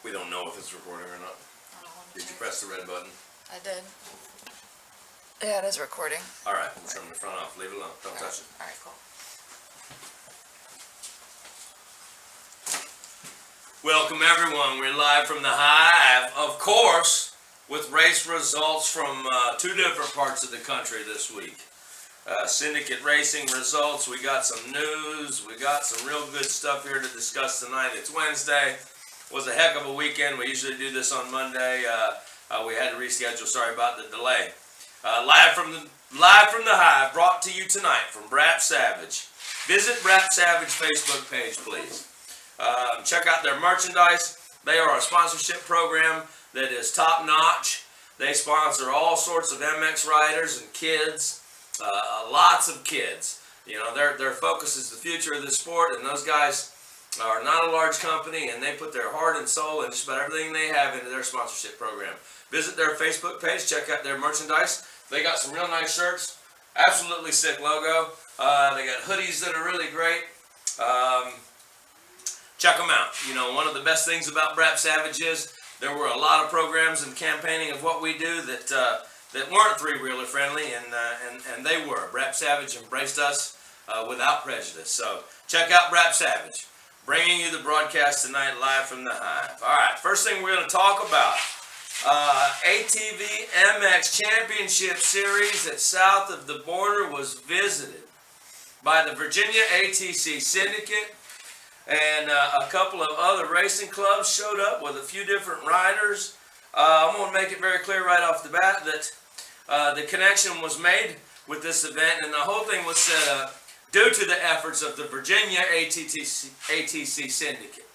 We don't know if it's recording or not. Did you press the red button? I did. Yeah, it is recording. Alright, we'll turn the front off. Leave it alone. Don't touch it. Alright, cool. Welcome everyone. We're live from the Hive, of course, with race results from two different parts of the country this week. Syndicate racing results. We got some news. We got some real good stuff here to discuss tonight. It's Wednesday. It was a heck of a weekend. We usually do this on Monday. We had to reschedule. Sorry about the delay. Live from the Hive, brought to you tonight from Braaap Savage. Visit Braaap Savage Facebook page, please. Check out their merchandise. They are a sponsorship program that is top notch. They sponsor all sorts of MX riders and kids. Lots of kids. You know, their focus is the future of the sport, and those guys are not a large company, and they put their heart and soul and just about everything they have into their sponsorship program. Visit their Facebook page, check out their merchandise. They got some real nice shirts, absolutely sick logo. They got hoodies that are really great. Check them out. You know, one of the best things about Braaap Savage is there were a lot of programs and campaigning of what we do that weren't three-wheeler friendly, and they were. Braaap Savage embraced us without prejudice. So check out Braaap Savage, bringing you the broadcast tonight live from the Hive. All right, first thing we're going to talk about, ATV MX Championship Series at south of the border was visited by the Virginia ATC Syndicate, and a couple of other racing clubs showed up with a few different riders. I'm going to make it very clear right off the bat that the connection was made with this event, and the whole thing was set up due to the efforts of the Virginia ATC Syndicate.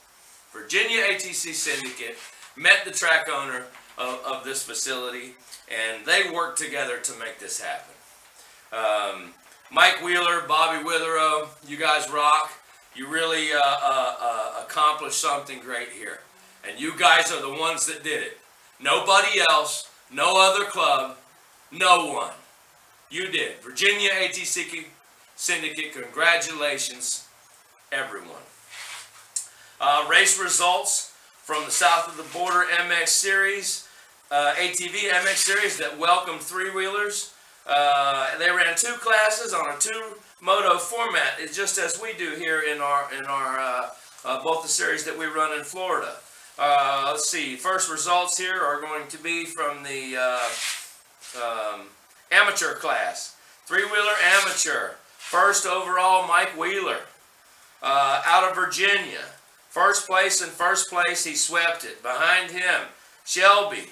Virginia ATC Syndicate met the track owner of this facility, and they worked together to make this happen. Mike Wheeler, Bobby Witherow, you guys rock. You really accomplished something great here. And you guys are the ones that did it. Nobody else, no other club, no one. You did. Virginia ATC Syndicate, congratulations, everyone. Race results from the south of the border MX Series, ATV MX Series that welcomed three-wheelers. They ran two classes on a two-moto format, it's just as we do here in our both the series that we run in Florida. Let's see, first results here are going to be from the amateur class. Three-wheeler amateur. First overall, Mike Wheeler out of Virginia. First place, he swept it. Behind him, Shelby.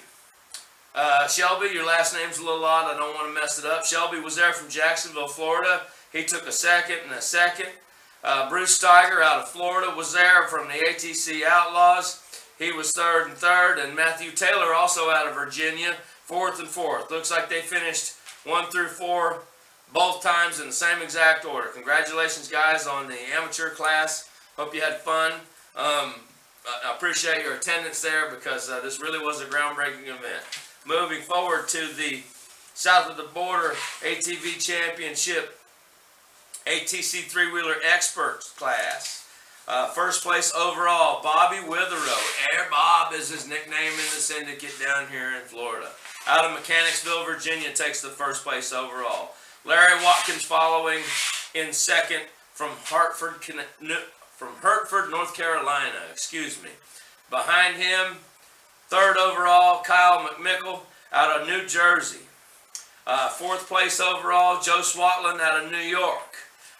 Shelby, your last name's a little odd. I don't want to mess it up. Shelby was there from Jacksonville, Florida. He took a second and a second. Bruce Steiger out of Florida was there from the ATC Outlaws. He was third and third. And Matthew Taylor, also out of Virginia, fourth and fourth. Looks like they finished 1 through 4 both times in the same exact order. Congratulations, guys, on the amateur class. Hope you had fun. I appreciate your attendance there because this really was a groundbreaking event. Moving forward to the south of the border ATV Championship ATC three-wheeler experts class. First place overall, Bobby Witherow. Air Bob is his nickname in the syndicate down here in Florida. Out of Mechanicsville, Virginia, takes the first place overall. Larry Watkins following in second from Hartford, North Carolina. Excuse me. Behind him, third overall, Kyle McMickle out of New Jersey. Fourth place overall, Joe Swatland out of New York.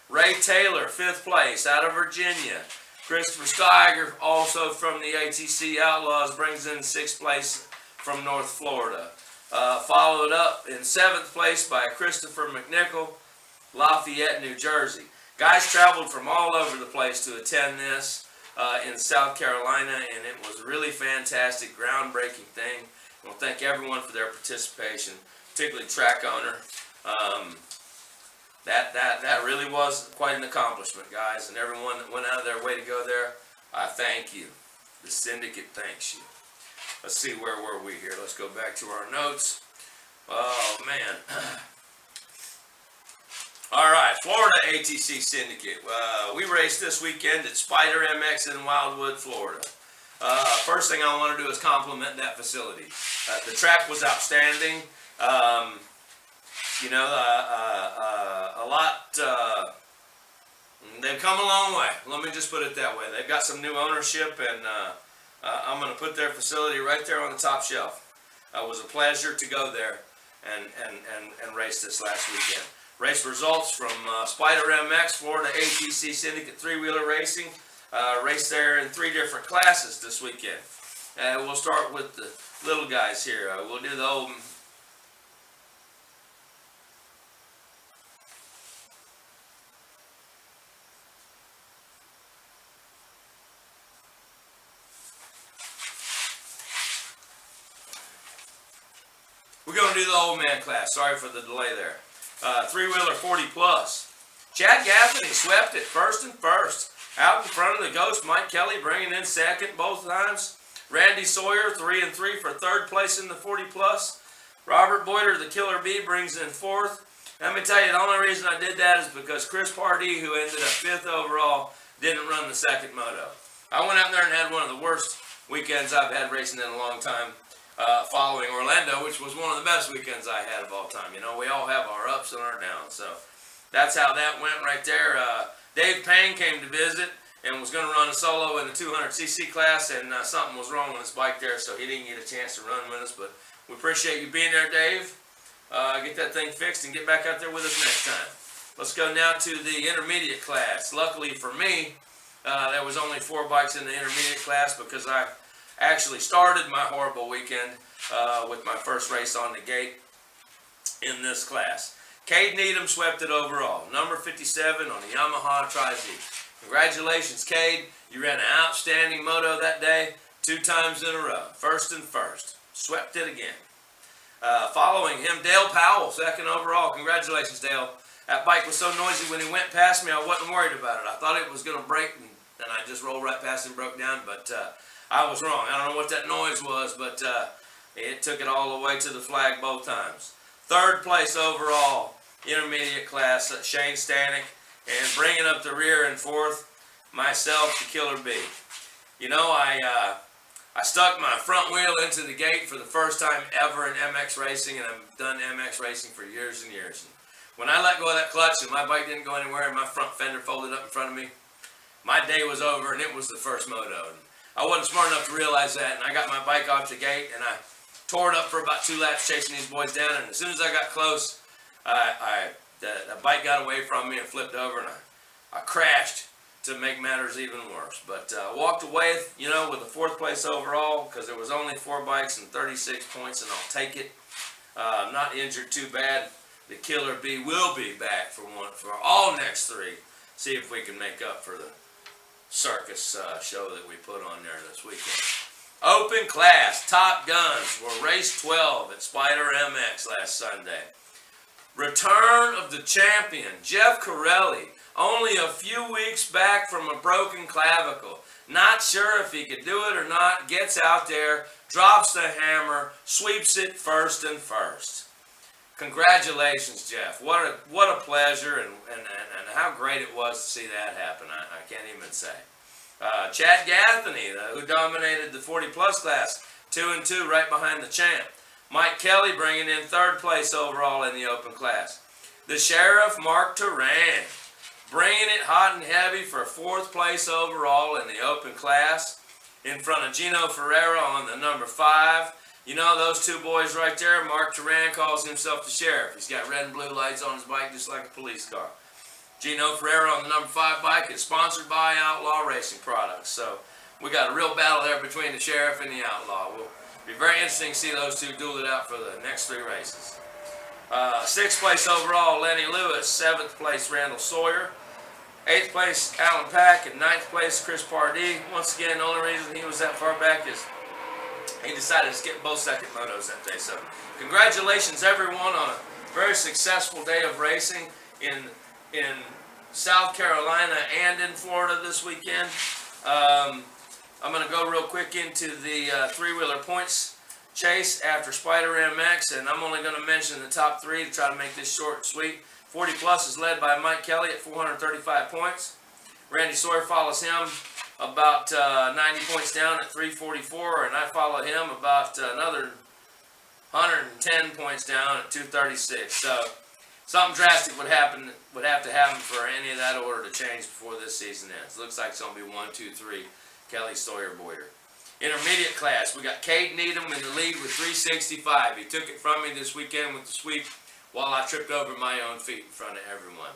Ray Taylor, fifth place out of Virginia. Christopher Steiger, also from the ATC Outlaws, brings in sixth place from North Florida. Followed up in seventh place by Christopher McNichol, Lafayette, New Jersey. Guys traveled from all over the place to attend this in South Carolina, and it was a really fantastic, groundbreaking thing. We'll thank everyone for their participation, particularly track owner. That really was quite an accomplishment, guys, and everyone that went out of their way to go there, I thank you. The syndicate thanks you. Let's see, where were we here? Let's go back to our notes. Oh, man. All right, Florida ATC Syndicate. We raced this weekend at Spider MX in Wildwood, Florida. First thing I want to do is compliment that facility. The track was outstanding. You know, a lot, they've come a long way. Let me just put it that way. They've got some new ownership, and I'm going to put their facility right there on the top shelf. It was a pleasure to go there and race this last weekend. Race results from Spider MX, Florida ATC Syndicate 3-wheeler racing. Raced there in 3 different classes this weekend. We'll start with the little guys here. We'll do the old... We're going to do the old man class. Sorry for the delay there. 3-wheeler 40 plus. Chad Gaffney swept it first and first. Out in front of the Ghost, Mike Kelly bringing in second both times. Randy Sawyer 3 and 3 for 3rd place in the 40 plus. Robert Boyder, the Killer Bee, brings in 4th. Let me tell you, the only reason I did that is because Chris Pardee, who ended up 5th overall, didn't run the 2nd moto. I went out there and had one of the worst weekends I've had racing in a long time. Following Orlando, which was one of the best weekends I had of all time. You know, we all have our ups and our downs. So that's how that went right there. Dave Payne came to visit and was going to run a solo in the 200cc class, and something was wrong with his bike there, so he didn't get a chance to run with us. But we appreciate you being there, Dave. Get that thing fixed and get back out there with us next time. Let's go now to the intermediate class. Luckily for me, there was only 4 bikes in the intermediate class because I actually started my horrible weekend with my first race on the gate in this class. Cade Needham swept it overall, number 57 on the Yamaha Tri-Z. Congratulations, Cade. You ran an outstanding moto that day, 2 times in a row, first and first. Swept it again. Following him, Dale Powell, 2nd overall. Congratulations, Dale. That bike was so noisy when he went past me, I wasn't worried about it. I thought it was going to break, and then I just rolled right past him and broke down, but I was wrong. I don't know what that noise was, but it took it all the way to the flag both times. 3rd place overall, intermediate class, Shane Stanek, and bringing up the rear in 4th, myself, the Killer Bee. You know, I stuck my front wheel into the gate for the first time ever in MX racing, and I've done MX racing for years and years. And when I let go of that clutch and my bike didn't go anywhere and my front fender folded up in front of me, my day was over, and it was the first moto. And I wasn't smart enough to realize that, and I got my bike off the gate, and I tore it up for about 2 laps chasing these boys down, and as soon as I got close, the bike got away from me and flipped over, and I crashed to make matters even worse. But walked away, you know, with a 4th place overall because there was only 4 bikes and 36 points, and I'll take it. I'm not injured too bad. The Killer Bee will be back for all next 3. See if we can make up for the circus show that we put on there this weekend. Open class, Top Guns were race 12 at Spider MX last Sunday. Return of the champion, Jeff Corelli, only a few weeks back from a broken clavicle. Not sure if he could do it or not, gets out there, drops the hammer, sweeps it first and first. Congratulations, Jeff. What a pleasure, and how great it was to see that happen. I can't even say. Chad Gaffney, who dominated the 40 plus class, 2 and 2 right behind the champ. Mike Kelly bringing in 3rd place overall in the open class. The Sheriff, Mark Turan, bringing it hot and heavy for 4th place overall in the open class in front of Gino Ferreira on the number 5. You know, those 2 boys right there, Mark Turan calls himself the Sheriff. He's got red and blue lights on his bike just like a police car. Gino Ferreira on the number 5 bike is sponsored by Outlaw Racing Products. So we got a real battle there between the Sheriff and the Outlaw. We'll be very interesting to see those 2 duel it out for the next 3 races. 6th place overall, Lenny Lewis. 7th place, Randall Sawyer. 8th place, Alan Pack. And 9th place, Chris Pardee. Once again, the only reason he was that far back is he decided to skip both 2nd motos that day. So congratulations, everyone, on a very successful day of racing in South Carolina and in Florida this weekend. I'm going to go real quick into the 3-wheeler points chase after Spider MX, and I'm only going to mention the top 3 to try to make this short and sweet. 40 plus is led by Mike Kelly at 435 points. Randy Sawyer follows him about 90 points down at 344, and I follow him about another 110 points down at 236. So something drastic would have to happen for any of that order to change before this season ends. Looks like it's going to be 1, 2, 3, Kelly Sawyer Boyer. Intermediate class, we got Cade Needham in the lead with 365. He took it from me this weekend with the sweep while I tripped over my own feet in front of everyone.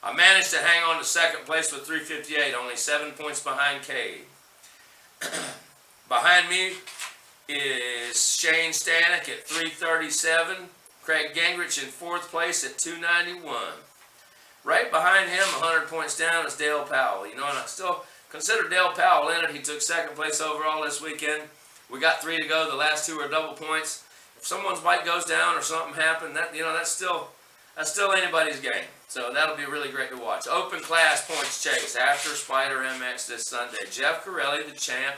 I managed to hang on to second place with 358, only 7 points behind Cade. Behind me is Shane Stanek at 337. Craig Gingrich in fourth place at 291. Right behind him, 100 points down, is Dale Powell. You know, and I still consider Dale Powell in it. He took second place overall this weekend. We got 3 to go. The last 2 are double points. If someone's bike goes down or something happened, that, you know, that's still anybody's game. So that'll be really great to watch. Open class points chase after Spider MX this Sunday. Jeff Corelli, the champ,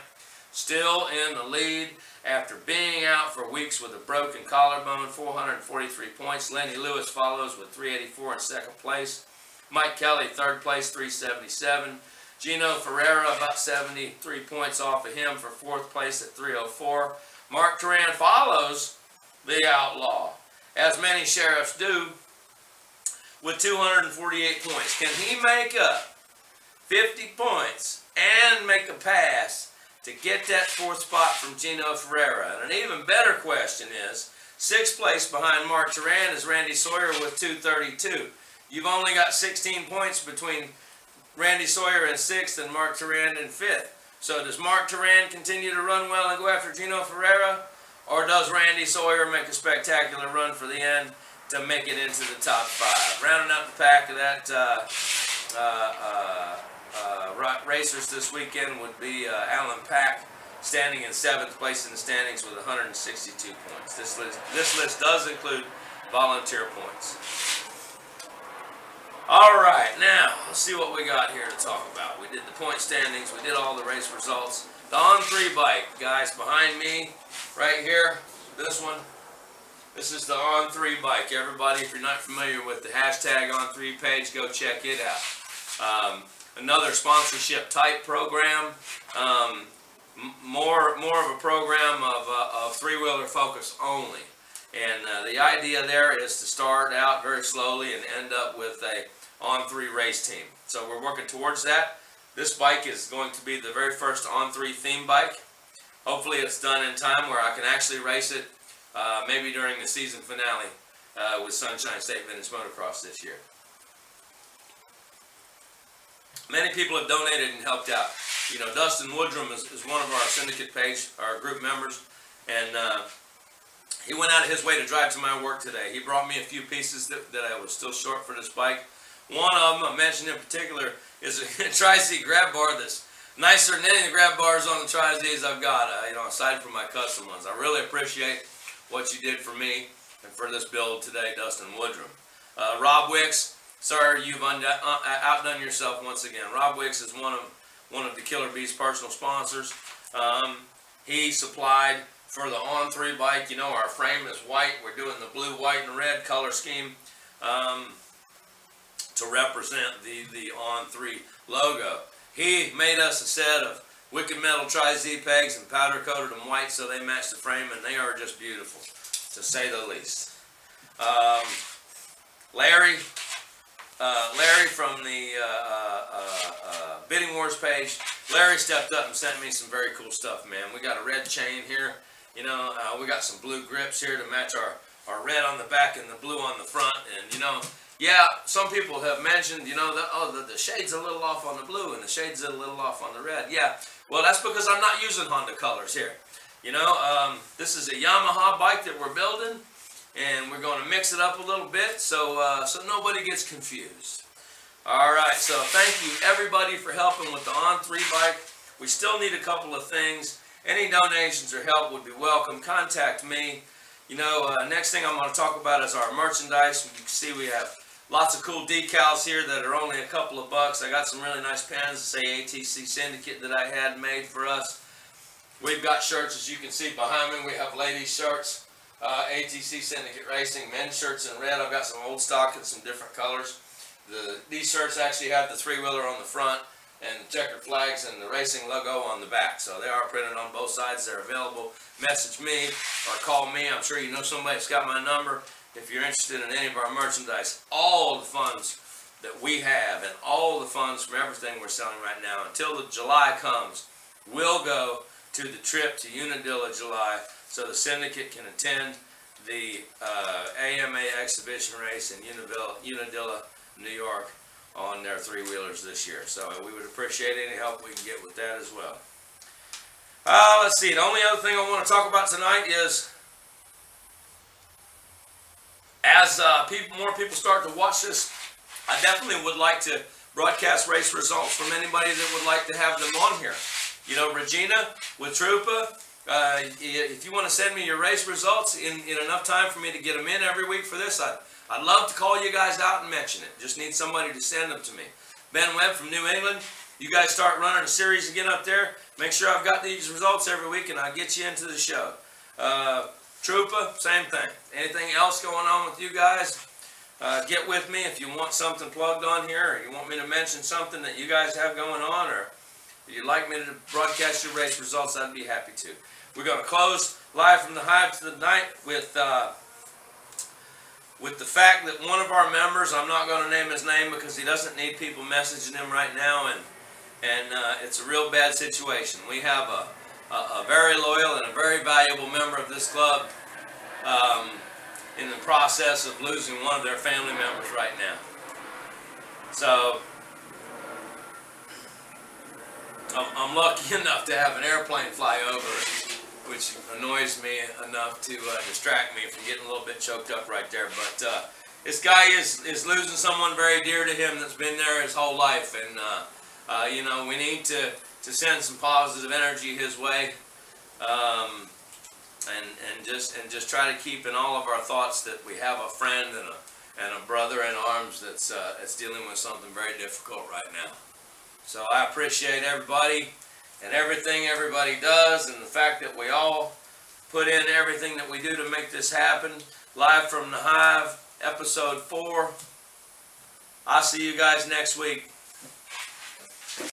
still in the lead after being out for weeks with a broken collarbone, 443 points. Lenny Lewis follows with 384 in second place. Mike Kelly, third place, 377. Gino Ferreira, about 73 points off of him for fourth place at 304. Mark Turan follows the outlaw, as many sheriffs do, with 248 points. Can he make up 50 points and make a pass to get that fourth spot from Gino Ferreira? And an even better question is, sixth place behind Mark Turan is Randy Sawyer with 232. You've only got 16 points between Randy Sawyer in sixth and Mark Turan in fifth. So does Mark Turan continue to run well and go after Gino Ferreira? Or does Randy Sawyer make a spectacular run for the end to make it into the top 5? Rounding out the pack of that racers this weekend would be Alan Pack, standing in 7th place in the standings with 162 points. This list does include volunteer points. All right, now let's see what we got here to talk about. We did the point standings, we did all the race results. The On3 bike, guys, behind me, right here, this one. This is the On3 bike. Everybody, if you're not familiar with the hashtag On3 page, go check it out. Another sponsorship type program. More of a program of three-wheeler focus only. And the idea there is to start out very slowly and end up with a On3 race team. So we're working towards that. This bike is going to be the very first On3 theme bike. Hopefully it's done in time where I can actually race it maybe during the season finale with Sunshine State Vintage Motocross this year. Many people have donated and helped out. You know, Dustin Woodrum is one of our Syndicate page, our group members, and he went out of his way to drive to my work today. He brought me a few pieces that I was still short for this bike. One of them I mentioned in particular is a Tri-Z grab bar that's nicer than any of the grab bars on the Tri-Z's I've got, you know, aside from my custom ones. I really appreciate what you did for me and for this build today, Dustin Woodrum. Rob Wicks, sir, you've outdone yourself once again. Rob Wicks is one of the Killer Bee's personal sponsors. He supplied for the On3 bike. You know, our frame is white. We're doing the blue, white, and red color scheme to represent the On3 logo. He made us a set of Wicked Metal Tri-Z pegs and powder coated them white so they match the frame, and they are just beautiful, to say the least. Larry from the Bidding Wars page, Larry stepped up and sent me some very cool stuff, man. We got a red chain here. You know, we got some blue grips here to match our red on the back and the blue on the front. And, you know, yeah, some people have mentioned, you know, that the shade's a little off on the blue and the shade's a little off on the red. Yeah, well, that's because I'm not using Honda colors here. You know, this is a Yamaha bike that we're building, and we're going to mix it up a little bit so nobody gets confused. All right, so thank you everybody for helping with the On3 bike. We still need a couple of things. Any donations or help would be welcome. Contact me. You know, next thing I'm going to talk about is our merchandise. You can see we have lots of cool decals here that are only a couple of bucks. I got some really nice pens that say ATC Syndicate that I had made for us. We've got shirts, as you can see behind me. We have ladies' shirts, ATC Syndicate Racing, men's shirts in red. I've got some old stock in some different colors. These shirts actually have the three-wheeler on the front. and the checkered flags and the racing logo on the back. So they are printed on both sides. They're available. Message me or call me. I'm sure you know somebody that's got my number. If you're interested in any of our merchandise, all the funds that we have and all the funds from everything we're selling right now until the July comes will go to the trip to Unadilla, July, so the Syndicate can attend the AMA exhibition race in Unadilla, New York on their three-wheelers this year. So we would appreciate any help we can get with that as well. Let's see, the only other thing I want to talk about tonight is as more people start to watch this, I definitely would like to broadcast race results from anybody that would like to have them on here. You know, Regina with Troopa, if you want to send me your race results in enough time for me to get them in every week for this, I'd love to call you guys out and mention it. Just need somebody to send them to me. Ben Webb from New England, you guys start running a series again up there. Make sure I've got these results every week and I'll get you into the show. Troopa, same thing. Anything else going on with you guys? Get with me if you want something plugged on here, or you want me to mention something that you guys have going on, or if you'd like me to broadcast your race results, I'd be happy to. We're going to close live from the Hive tonight with the fact that one of our members, I'm not going to name his name because he doesn't need people messaging him right now, and it's a real bad situation. We have a very loyal and a very valuable member of this club in the process of losing one of their family members right now. So I'm lucky enough to have an airplane fly over, which annoys me enough to distract me from getting a little bit choked up right there. But this guy is losing someone very dear to him that's been there his whole life, and you know, we need to send some positive energy his way, and just try to keep in all of our thoughts that we have a friend and a brother in arms that's dealing with something very difficult right now. So I appreciate everybody and everything everybody does, and the fact that we all put in everything that we do to make this happen. Live from the Hive, episode 4. I'll see you guys next week.